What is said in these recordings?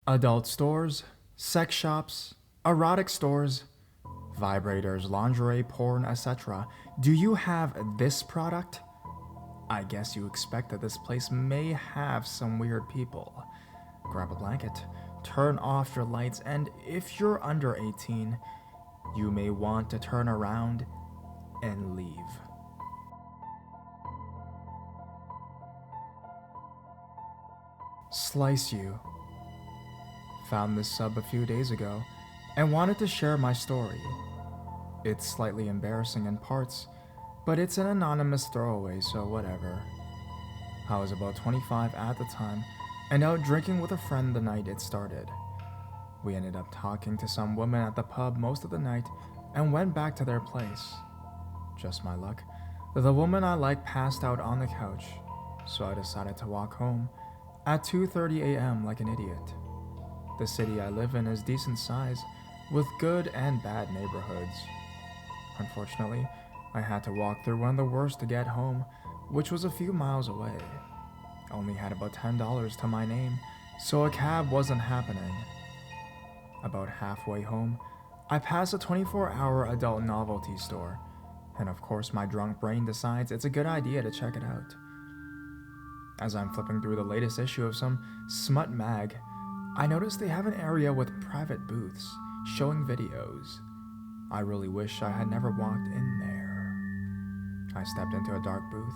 Adult stores, sex shops, erotic stores, vibrators, lingerie, porn, etc. Do you have this product? I guess you expect that this place may have some weird people. Grab a blanket, turn off your lights, and if you're under 18, you may want to turn around and leave. Slice You. Found this sub a few days ago and wanted to share my story. It's slightly embarrassing in parts, but it's an anonymous throwaway, so whatever. I was about 25 at the time and out drinking with a friend the night it started. We ended up talking to some women at the pub most of the night and went back to their place. Just my luck, the woman I liked passed out on the couch, so I decided to walk home at 2:30 a.m. like an idiot. The city I live in is decent size, with good and bad neighborhoods. Unfortunately, I had to walk through one of the worst to get home, which was a few miles away. I only had about $10 to my name, so a cab wasn't happening. About halfway home, I pass a 24-hour adult novelty store, and of course my drunk brain decides it's a good idea to check it out. As I'm flipping through the latest issue of some smut mag, I notice they have an area with private booths showing videos. I really wish I had never walked in there. I stepped into a dark booth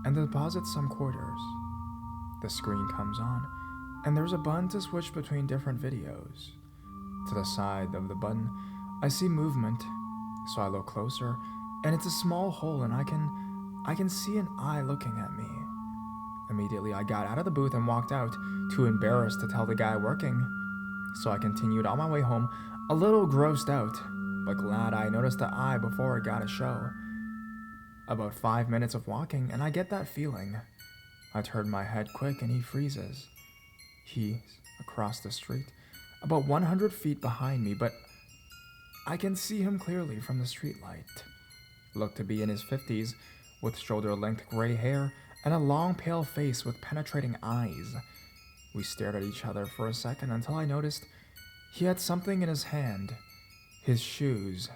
and deposit some quarters. The screen comes on, and there's a button to switch between different videos. To the side of the button, I see movement, so I look closer, and it's a small hole, and I can see an eye looking at me. Immediately, I got out of the booth and walked out, too embarrassed to tell the guy working. So I continued on my way home, a little grossed out, but glad I noticed the eye before it got a show. About 5 minutes of walking, and I get that feeling. I turn my head quick, and he freezes. He's across the street, about 100 feet behind me, but I can see him clearly from the streetlight. Looked to be in his 50s, with shoulder-length gray hair and a long pale face with penetrating eyes. We stared at each other for a second until I noticed he had something in his hand. His shoes.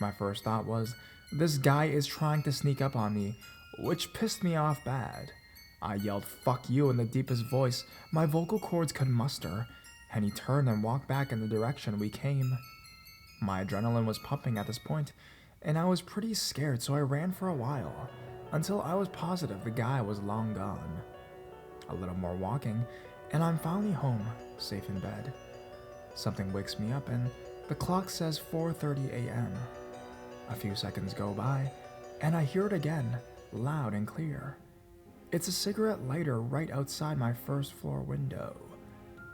My first thought was, this guy is trying to sneak up on me, which pissed me off bad. I yelled "fuck you" in the deepest voice my vocal cords could muster, and he turned and walked back in the direction we came. My adrenaline was pumping at this point, and I was pretty scared, so I ran for a while, until I was positive the guy was long gone. A little more walking, and I'm finally home, safe in bed. Something wakes me up, and the clock says 4:30 a.m. A few seconds go by, and I hear it again, loud and clear. It's a cigarette lighter right outside my first floor window.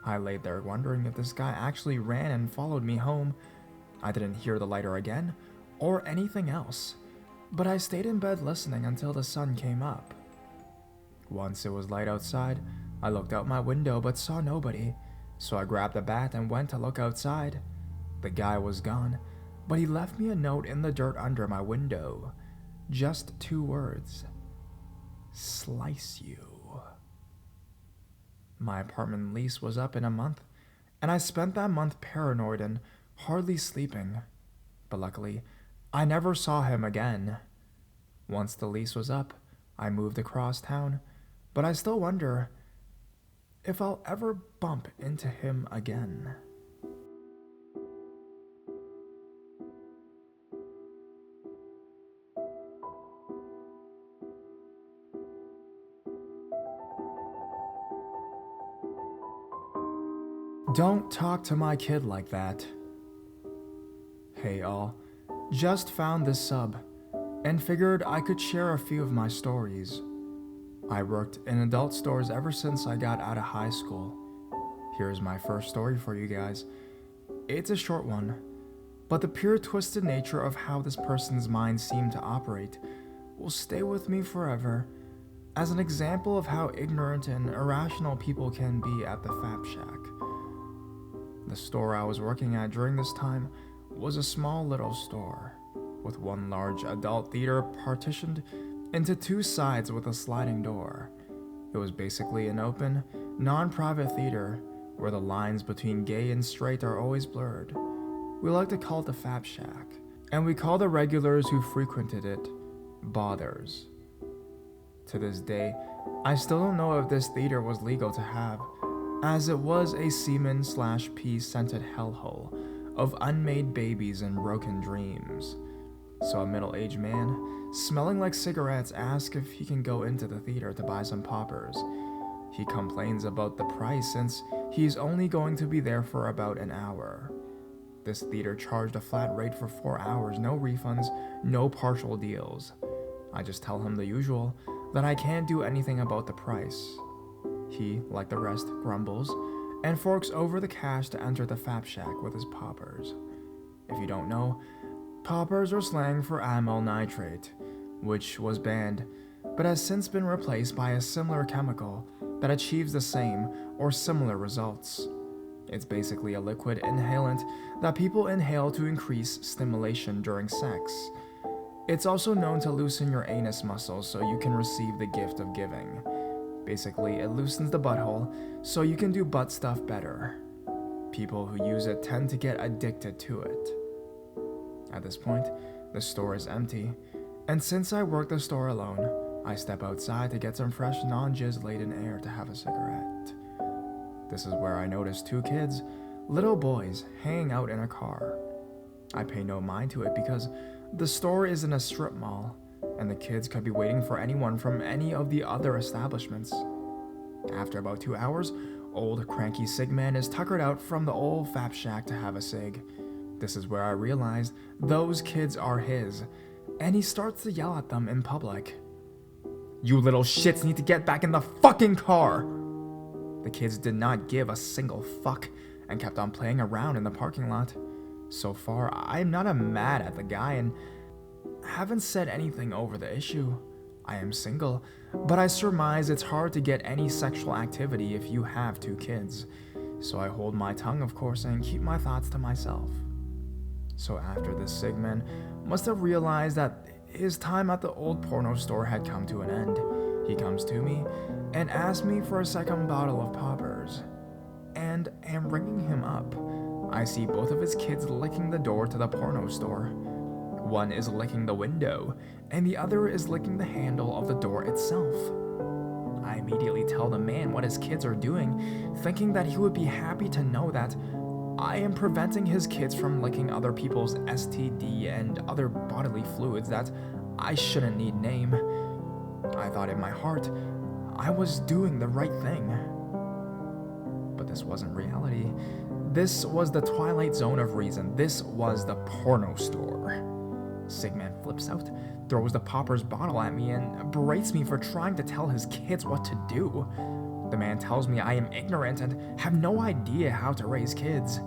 I laid there wondering if this guy actually ran and followed me home. I didn't hear the lighter again, or anything else, but I stayed in bed listening until the sun came up. Once it was light outside, I looked out my window but saw nobody, so I grabbed a bat and went to look outside. The guy was gone, but he left me a note in the dirt under my window. Just 2 words. Slice you. My apartment lease was up in a month, and I spent that month paranoid and hardly sleeping. But luckily, I never saw him again. Once the lease was up, I moved across town, but I still wonder if I'll ever bump into him again. Don't talk to my kid like that. Hey all, just found this sub, and figured I could share a few of my stories. I worked in adult stores ever since I got out of high school. Here's my first story for you guys. It's a short one, but the pure twisted nature of how this person's mind seemed to operate will stay with me forever as an example of how ignorant and irrational people can be at the Fap Shack. The store I was working at during this time was a small little store, with one large adult theater partitioned into 2 sides with a sliding door. It was basically an open, non-private theater where the lines between gay and straight are always blurred. We like to call it the Fap Shack, and we call the regulars who frequented it bothers. To this day, I still don't know if this theater was legal to have, as it was a semen/pee scented hellhole of unmade babies and broken dreams. So a middle-aged man, smelling like cigarettes, asks if he can go into the theater to buy some poppers. He complains about the price since he's only going to be there for about an hour. This theater charged a flat rate for 4 hours, no refunds, no partial deals. I just tell him the usual, that I can't do anything about the price. He, like the rest, grumbles and forks over the cash to enter the Fap Shack with his poppers. If you don't know, poppers are slang for amyl nitrate, which was banned, but has since been replaced by a similar chemical that achieves the same or similar results. It's basically a liquid inhalant that people inhale to increase stimulation during sex. It's also known to loosen your anus muscles so you can receive the gift of giving. Basically, it loosens the butthole so you can do butt stuff better. People who use it tend to get addicted to it. At this point, the store is empty, and since I work the store alone, I step outside to get some fresh non-jizz laden air to have a cigarette. This is where I notice 2 kids, little boys, hanging out in a car. I pay no mind to it because the store is in a strip mall, and the kids could be waiting for anyone from any of the other establishments. After about 2 hours, old cranky cig man is tuckered out from the old Fap Shack to have a cig. This is where I realize those kids are his, and he starts to yell at them in public. "You little shits need to get back in the fucking car!" The kids did not give a single fuck and kept on playing around in the parking lot. So far, I'm not mad at the guy and haven't said anything over the issue. I am single, but I surmise it's hard to get any sexual activity if you have 2 kids. So I hold my tongue, of course, and keep my thoughts to myself. So after this Sigman must have realized that his time at the old porno store had come to an end, he comes to me and asks me for a second bottle of poppers. And am ringing him up. I see both of his kids licking the door to the porno store. One is licking the window, and the other is licking the handle of the door itself. I immediately tell the man what his kids are doing, thinking that he would be happy to know that I am preventing his kids from licking other people's STD and other bodily fluids that I shouldn't need name. I thought in my heart I was doing the right thing. But this wasn't reality. This was the twilight zone of reason. This was the porno store. Sigman flips out, throws the poppers bottle at me, and berates me for trying to tell his kids what to do. The man tells me I am ignorant and have no idea how to raise kids.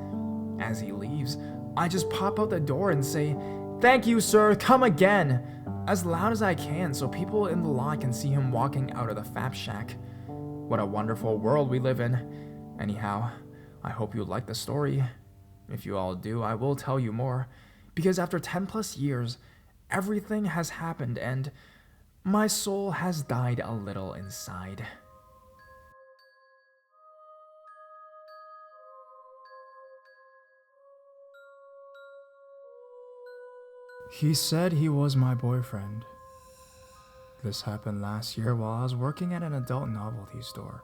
As he leaves, I just pop out the door and say, "Thank you, sir, come again," as loud as I can so people in the lot can see him walking out of the Fap Shack. What a wonderful world we live in. Anyhow, I hope you like the story. If you all do, I will tell you more, because after 10 plus years, everything has happened and my soul has died a little inside. He said he was my boyfriend. This happened last year while I was working at an adult novelty store.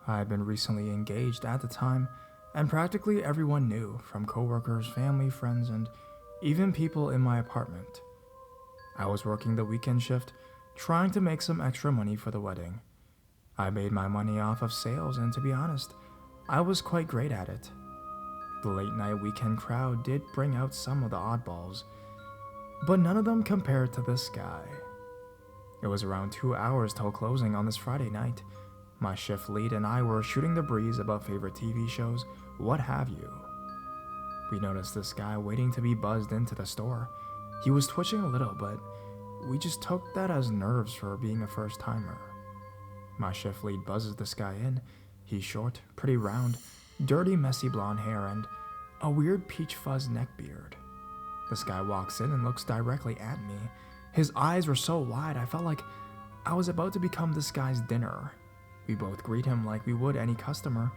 I had been recently engaged at the time, and practically everyone knew, from coworkers, family, friends, and even people in my apartment. I was working the weekend shift, trying to make some extra money for the wedding. I made my money off of sales, and to be honest, I was quite great at it. The late night weekend crowd did bring out some of the oddballs, but none of them compared to this guy. It was around 2 hours till closing on this Friday night. My shift lead and I were shooting the breeze about favorite TV shows, what have you. We noticed this guy waiting to be buzzed into the store. He was twitching a little, but we just took that as nerves for being a first-timer. My shift lead buzzes this guy in. He's short, pretty round, dirty, messy blonde hair, and a weird peach fuzz neck beard. This guy walks in and looks directly at me. His eyes were so wide, I felt like I was about to become this guy's dinner. We both greet him like we would any customer,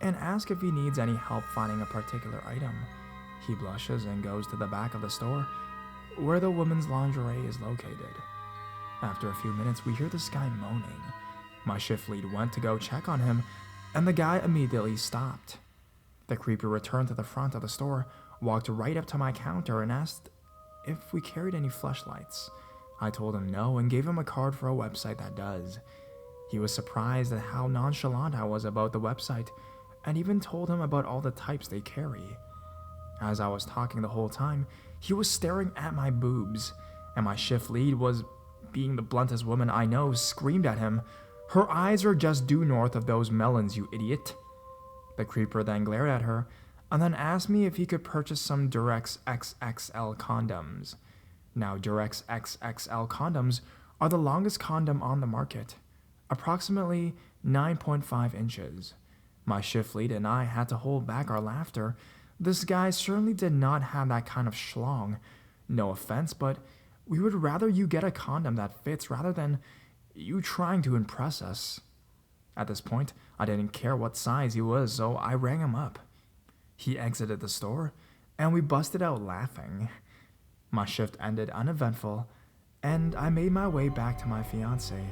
and asks if he needs any help finding a particular item. He blushes and goes to the back of the store, where the women's lingerie is located. After a few minutes, we hear this guy moaning. My shift lead went to go check on him, and the guy immediately stopped. The creeper returned to the front of the store, walked right up to my counter, and asked if we carried any fleshlights. I told him no and gave him a card for a website that does. He was surprised at how nonchalant I was about the website, and even told him about all the types they carry. As I was talking the whole time, he was staring at my boobs, and my shift lead was, being the bluntest woman I know, screamed at him, "Her eyes are just due north of those melons, you idiot." The creeper then glared at her, and then asked me if he could purchase some Durex XXL condoms. Now, Durex XXL condoms are the longest condom on the market, approximately 9.5 inches. My shift lead and I had to hold back our laughter. This guy certainly did not have that kind of schlong. No offense, but we would rather you get a condom that fits rather than you trying to impress us. At this point, I didn't care what size he was, so I rang him up. He exited the store, and we busted out laughing. My shift ended uneventful, and I made my way back to my fiancée.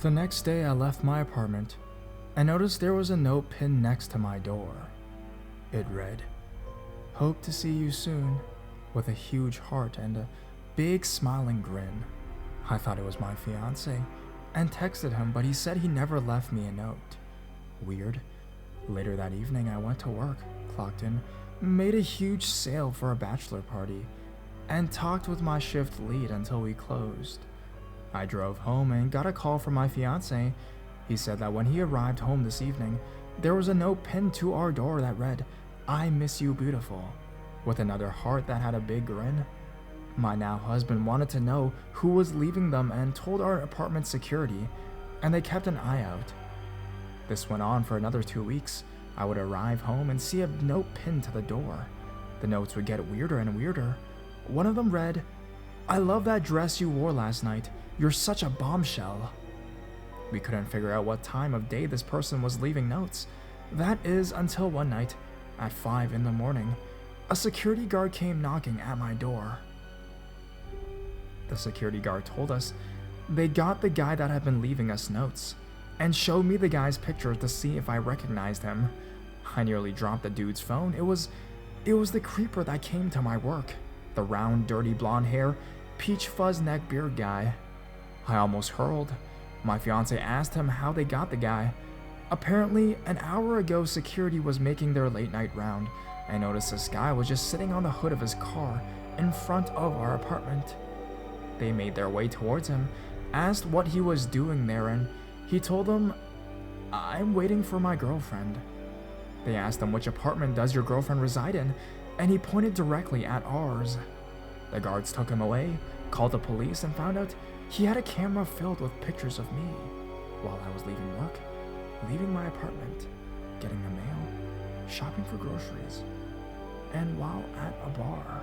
The next day, I left my apartment and noticed there was a note pinned next to my door. It read, "Hope to see you soon," with a huge heart and a big smiling grin. I thought it was my fiancé and texted him, but he said he never left me a note. Weird. Later that evening, I went to work, clocked in, made a huge sale for a bachelor party, and talked with my shift lead until we closed. I drove home and got a call from my fiancé. He said that when he arrived home this evening, there was a note pinned to our door that read, "I miss you, beautiful," with another heart that had a big grin. My now husband wanted to know who was leaving them and told our apartment security, and they kept an eye out. This went on for another 2 weeks. I would arrive home and see a note pinned to the door. The notes would get weirder and weirder. One of them read, "I love that dress you wore last night. You're such a bombshell." We couldn't figure out what time of day this person was leaving notes. That is until one night, at 5 in the morning, a security guard came knocking at my door. The security guard told us they got the guy that had been leaving us notes and showed me the guy's picture to see if I recognized him. I nearly dropped the dude's phone. It was the creeper that came to my work. The round, dirty blonde hair, peach fuzz neck beard guy. I almost hurled. My fiancé asked him how they got the guy. Apparently, an hour ago, security was making their late night round. I noticed this guy was just sitting on the hood of his car in front of our apartment. They made their way towards him, asked what he was doing there, and he told them, "I'm waiting for my girlfriend." They asked him, "Which apartment does your girlfriend reside in?" And he pointed directly at ours. The guards took him away, called the police, and found out he had a camera filled with pictures of me while I was leaving work, leaving my apartment, getting the mail, shopping for groceries, and while at a bar.